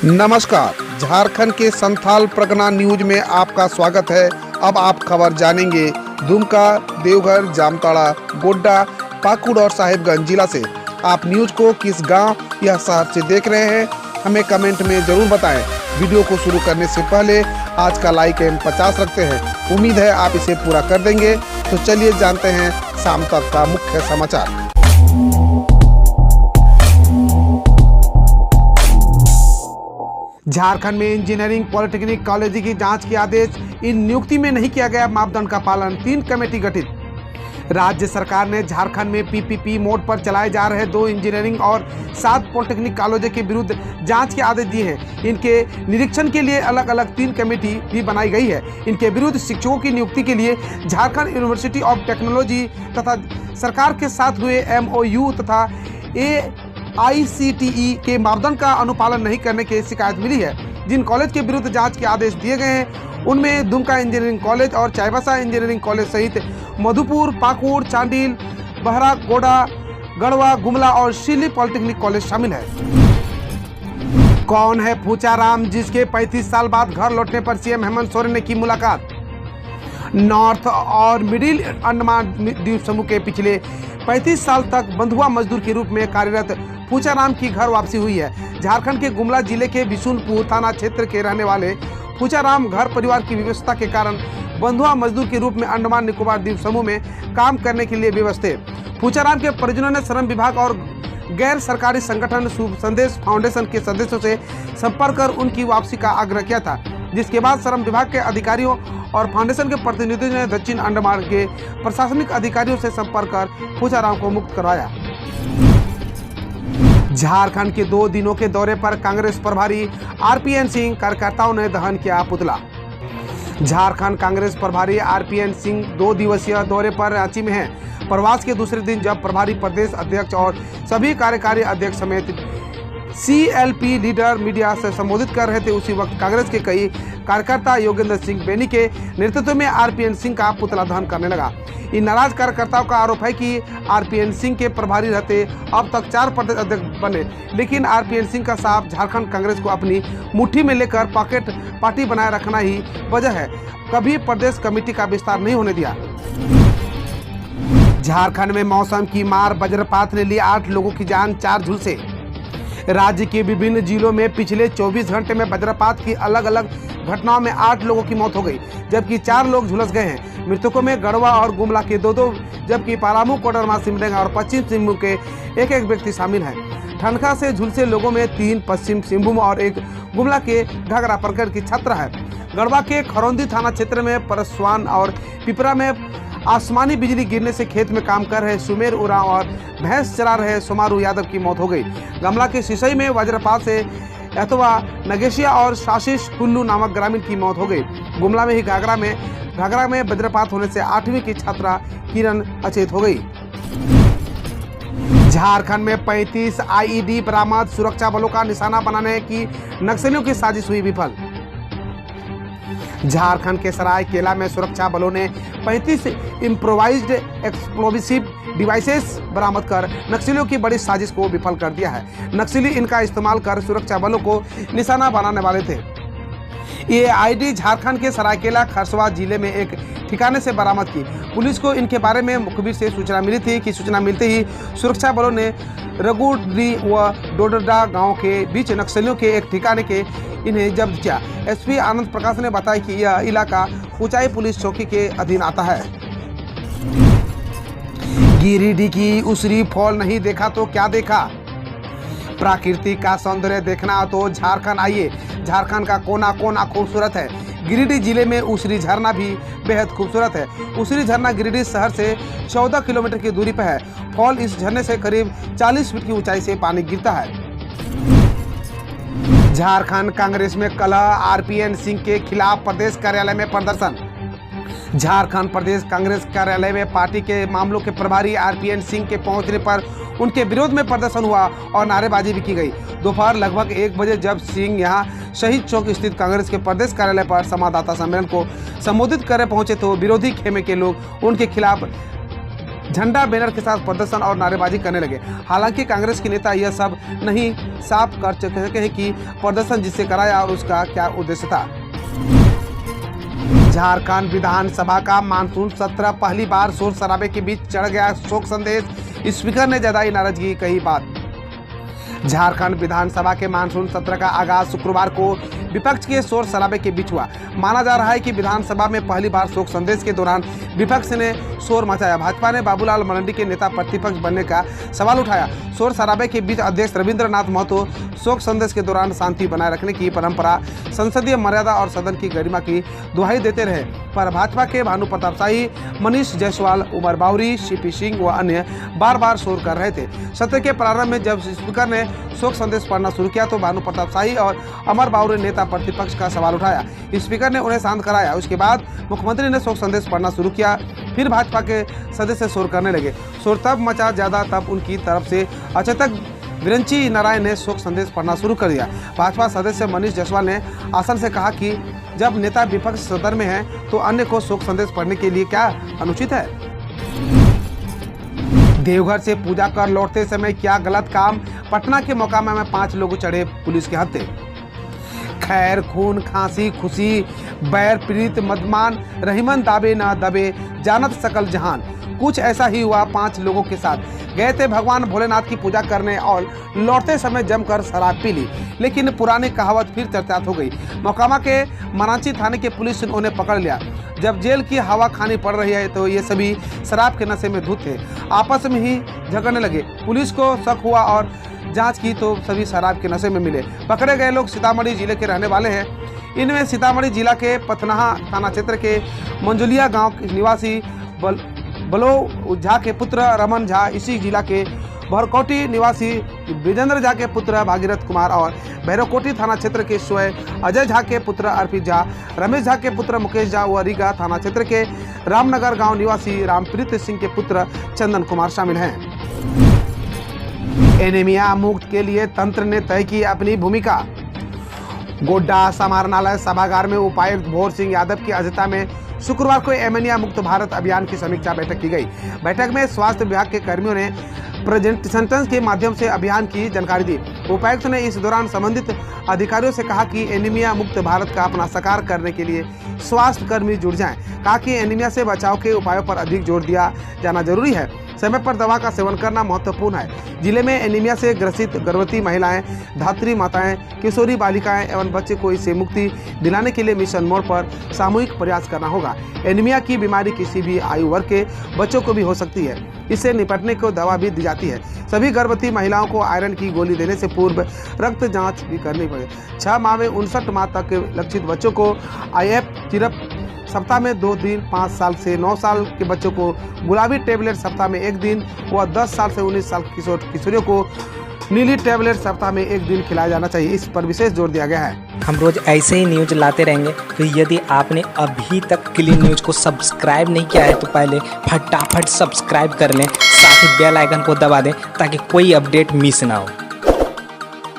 नमस्कार, झारखंड के संथाल परगना न्यूज में आपका स्वागत है। अब आप खबर जानेंगे दुमका, देवघर, जामताड़ा, गोड्डा, पाकुड़ और साहिबगंज जिला से। आप न्यूज को किस गांव या शहर से देख रहे हैं, हमें कमेंट में जरूर बताएं। वीडियो को शुरू करने से पहले आज का लाइक एम 50 रखते हैं। उम्मीद है आप इसे पूरा कर देंगे। तो चलिए जानते हैं शाम तक का मुख्य समाचार। झारखंड में इंजीनियरिंग पॉलिटेक्निक कॉलेज की जांच के आदेश। इन नियुक्ति में नहीं किया गया मापदंड का पालन, 3 कमेटी गठित। राज्य सरकार ने झारखंड में पीपीपी मोड पर चलाए जा रहे 2 इंजीनियरिंग और 7 पॉलिटेक्निक कॉलेजों के विरुद्ध जांच के आदेश दिए हैं। इनके निरीक्षण के लिए अलग अलग 3 कमेटी भी बनाई गई है। इनके विरुद्ध शिक्षकों की नियुक्ति के लिए झारखंड यूनिवर्सिटी ऑफ टेक्नोलॉजी तथा सरकार के साथ हुए MOU तथा AICTE के मापदंड का अनुपालन नहीं करने की शिकायत मिली है। जिन कॉलेज के विरुद्ध जांच के आदेश दिए गए हैं उनमें दुमका इंजीनियरिंग कॉलेज और चाईबासा इंजीनियरिंग कॉलेज सहित मधुपुर, पाकुड़, चांडिल, बहरा, गोडा, गढ़वा, गुमला और शिली पॉलिटेक्निक कॉलेज शामिल है। कौन है फूचाराम, जिसके 35 साल बाद घर लौटने पर सीएम हेमंत सोरेन ने की मुलाकात। नॉर्थ और मिडिल अंडमान द्वीप समूह के पिछले 35 साल तक बंधुआ मजदूर के रूप में कार्यरत फूचाराम की घर वापसी हुई है। झारखंड के गुमला जिले के बिशुनपुर थाना क्षेत्र के रहने वाले फूचाराम घर परिवार की व्यवस्था के कारण बंधुआ मजदूर के रूप में अंडमान निकोबार द्वीप समूह में काम करने के लिए विवश थे। फूचाराम के परिजनों ने श्रम विभाग और गैर सरकारी संगठन शुभ संदेश फाउंडेशन के सदस्यों से संपर्क कर उनकी वापसी का आग्रह किया था, जिसके बाद श्रम विभाग के अधिकारियों और फाउंडेशन के प्रतिनिधियों ने दक्षिण अंडमान के प्रशासनिक अधिकारियों से संपर्क कर फूचाराम को मुक्त करवाया। झारखंड के 2 दिनों के दौरे पर कांग्रेस प्रभारी RPN सिंह, कार्यकर्ताओं ने दहन किया पुतला। झारखंड कांग्रेस प्रभारी RPN सिंह 2 दिवसीय दौरे पर रांची में हैं। प्रवास के दूसरे दिन जब प्रभारी प्रदेश अध्यक्ष और सभी कार्यकारी अध्यक्ष समेत CLP लीडर मीडिया से संबोधित कर रहे थे, उसी वक्त कांग्रेस के कई कार्यकर्ता योगेंद्र सिंह बेनी के नेतृत्व में RPN सिंह का पुतला दहन करने लगा। इन नाराज कार्यकर्ताओं का आरोप है कि RPN सिंह के प्रभारी रहते अब तक 4 प्रदेश अध्यक्ष बने, लेकिन RPN सिंह का साफ झारखंड कांग्रेस को अपनी मुट्ठी में लेकर पॉकेट पार्टी बनाए रखना ही वजह है। कभी प्रदेश कमेटी का विस्तार नहीं होने दिया। झारखंड में मौसम की मार, वज्रपात ने ली 8 लोगों की जान, 4 झुलसे। राज्य के विभिन्न जिलों में पिछले 24 घंटे में वज्रपात की अलग अलग घटनाओं में 8 लोगों की मौत हो गई, जबकि 4 लोग झुलस गए हैं। मृतकों में गढ़वा और गुमला के 2-2, जबकि पलामू, कोडरमा, सिमडेगा और पश्चिम सिंहभूम के 1-1 व्यक्ति शामिल हैं। ठनका से झुलसे लोगों में 3 पश्चिम सिंहभूम और 1 गुमला के घाघरा प्रखंड की छात्रा है। गढ़वा के खरौंदी थाना क्षेत्र में परसवान और पिपरा में आसमानी बिजली गिरने से खेत में काम कर रहे सुमेर उरांव और भैंस चरा रहे सोमारू यादव की मौत हो गई। गमला के सिसई में वज्रपात से एतवा नगेशिया और साशिश कुल्लू नामक ग्रामीण की मौत हो गई। गुमला में ही घाघरा में वज्रपात होने से 8वीं की छात्रा किरण अचेत हो गई। झारखंड में 35 IED बरामद, सुरक्षा बलों का निशाना बनाने की नक्सलियों की साजिश हुई विफल। झारखंड के सरायकेला में सुरक्षा बलों ने 35 इम्प्रोवाइज्ड एक्सप्लोसिव डिवाइसेस बरामद कर नक्सलियों की बड़ी साजिश को विफल कर दिया है। नक्सली इनका इस्तेमाल कर सुरक्षा बलों को निशाना बनाने वाले थे। ये IED झारखंड के सरायकेला खरसवा जिले में एक ठिकाने से बरामद की। पुलिस को इनके बारे में मुखबिर से सूचना मिली थी कि सूचना मिलते ही सुरक्षा बलों ने रघुडी व डोडरडा गांव के बीच नक्सलियों के एक ठिकाने के इन्हें जब्त किया। SP आनंद प्रकाश ने बताया कि यह इलाका ऊंचाई पुलिस चौकी के अधीन आता है। गिरिडीह की उसरी फॉल नहीं देखा तो क्या देखा। प्राकृतिक का सौंदर्य देखना तो झारखंड आइए। झारखंड का कोना कोना खूबसूरत है। गिरिडीह जिले में उसरी झरना भी बेहद खूबसूरत है। उसरी झरना गिरिडीह शहर से 14 किलोमीटर की दूरी पर है। फॉल इस झरने से करीब 40 फीट की ऊंचाई से पानी गिरता है। झारखंड कांग्रेस में कल RPN सिंह के खिलाफ प्रदेश कार्यालय में प्रदर्शन। झारखंड प्रदेश कांग्रेस कार्यालय में पार्टी के मामलों के प्रभारी RPN सिंह के पहुंचने पर उनके विरोध में प्रदर्शन हुआ और नारेबाजी भी की गई। दोपहर लगभग 1 बजे जब सिंह यहां शहीद चौक स्थित कांग्रेस के प्रदेश कार्यालय पर संवाददाता सम्मेलन को संबोधित कर पहुंचे तो विरोधी खेमे के लोग उनके खिलाफ झंडा बैनर के साथ प्रदर्शन और नारेबाजी करने लगे। हालांकि कांग्रेस के नेता यह सब नहीं साफ कर चुके हैं कि प्रदर्शन जिससे कराया और उसका क्या उद्देश्य था। झारखंड विधानसभा का मानसून सत्र पहली बार शोर शराबे के बीच चढ़ गया शोक संदेश। स्पीकर ने जताई नाराजगी कही बात। झारखंड विधानसभा के मानसून सत्र का आगाज शुक्रवार को विपक्ष के शोर शराबे के बीच हुआ। माना जा रहा है कि विधानसभा में पहली बार शोक संदेश के दौरान विपक्ष ने शोर मचाया। भाजपा ने बाबूलाल मरांडी के नेता प्रतिपक्ष बनने का सवाल उठाया। शोर शराबे के बीच अध्यक्ष रविंद्रनाथ महतो शोक संदेश के दौरान शांति बनाए रखने की परंपरा, संसदीय मर्यादा और सदन की गरिमा की दुहाई देते रहे, पर भाजपा के भानु प्रताप शाही, मनीष जायसवाल, उमर बावरी, सीपी सिंह व अन्य बार बार शोर कर रहे थे। सत्र के प्रारंभ में जब स्पीकर ने शोक संदेश पढ़ना शुरू किया तो भानु प्रताप शाही और अमर बावरी नेता प्रतिपक्ष का सवाल उठाया। स्पीकर ने उन्हें शांत कराया। उसके बाद मुख्यमंत्री ने शोक संदेश पढ़ना शुरू किया। फिर भाजपा के सदस्य शोर करने लगे। शोर तब मचा ज्यादा तब उनकी तरफ से अचेतक विरंची नारायण ने शोक संदेश पढ़ना शुरू कर दिया। भाजपा सदस्य मनीष जायसवाल ने आसन से कहा कि जब नेता विपक्ष सदन में है तो अन्य को शोक संदेश पढ़ने के लिए क्या अनुचित है। देवघर से पूजा कर लौटते समय क्या गलत काम। पटना के मोकामा में 5 लोग चढ़े पुलिस के हत्थे। खैर खून खांसी खुशी बैर प्रीत मदमान रहीमन दाबे न दबे जानत सकल जहान। कुछ ऐसा ही हुआ 5 लोगों के साथ। गए थे भगवान भोलेनाथ की पूजा करने और लौटते समय जमकर शराब पी ली, लेकिन पुरानी कहावत फिर चर्चात हो गई। मोकामा के मरांची थाने के पुलिस ने उन्हें पकड़ लिया। जब जेल की हवा खानी पड़ रही है तो ये सभी शराब के नशे में धुत थे। आपस में ही झगड़ने लगे। पुलिस को शक हुआ और जांच की तो सभी शराब के नशे में मिले। पकड़े गए लोग सीतामढ़ी जिले के रहने वाले हैं। इनमें सीतामढ़ी जिला के पथनाहा थाना क्षेत्र के मंजुलिया गांव के निवासी बलो झा के पुत्र रमन झा, इसी जिला के भरकोटी निवासी विजेंद्र झा के पुत्र भागीरथ कुमार और भैरवकोटी थाना क्षेत्र के स्वयं अजय झा के पुत्र अर्पित झा, रमेश झा के पुत्र मुकेश झा व रीगा थाना क्षेत्र के रामनगर गांव निवासी रामप्रीत सिंह के पुत्र चंदन कुमार शामिल हैं। एनीमिया मुक्त के लिए तंत्र ने तय की अपनी भूमिका। गोड्डा समाहरणालय सभागार में उपायुक्त भोर सिंह यादव की अध्यक्षता में शुक्रवार को एनीमिया मुक्त भारत अभियान की समीक्षा बैठक की गई। बैठक में स्वास्थ्य विभाग के कर्मियों ने प्रेजेंटेशन के माध्यम से अभियान की जानकारी दी। उपायुक्त ने इस दौरान संबंधित अधिकारियों से कहा कि एनीमिया मुक्त भारत का अपना साकार करने के लिए स्वास्थ्य कर्मी जुड़ जाएं। कहा कि एनीमिया से बचाव के उपायों पर अधिक जोर दिया जाना जरूरी है। समय पर दवा का सेवन करना महत्वपूर्ण है। जिले में एनीमिया से ग्रसित गर्भवती महिलाएं, धात्री माताएं, किशोरी बालिकाएं एवं बच्चे को इससे मुक्ति दिलाने के लिए मिशन मोड पर सामूहिक प्रयास करना होगा। एनीमिया की बीमारी किसी भी आयु वर्ग के बच्चों को भी हो सकती है। इससे निपटने को दवा भी दी जाती है। सभी गर्भवती महिलाओं को आयरन की गोली देने से पूर्व रक्त जांच भी करनी पड़ेगी। 6 माह में 59 माह तक के लक्षित बच्चों को IF सिरप सप्ताह में 2 दिन, 5 साल से 9 साल के बच्चों को गुलाबी टेबलेट सप्ताह में 1 दिन व 10 साल से 19 साल के किशोरियों को नीली टेबलेट सप्ताह में 1 दिन खिलाया जाना चाहिए। इस पर विशेष जोर दिया गया है। हम रोज ऐसे ही न्यूज लाते रहेंगे, तो यदि आपने अभी तक क्लीन न्यूज को सब्सक्राइब नहीं किया है तो पहले फटाफट सब्सक्राइब कर लें, साथ ही बेल आइकन को दबा दें ताकि कोई अपडेट मिस ना हो।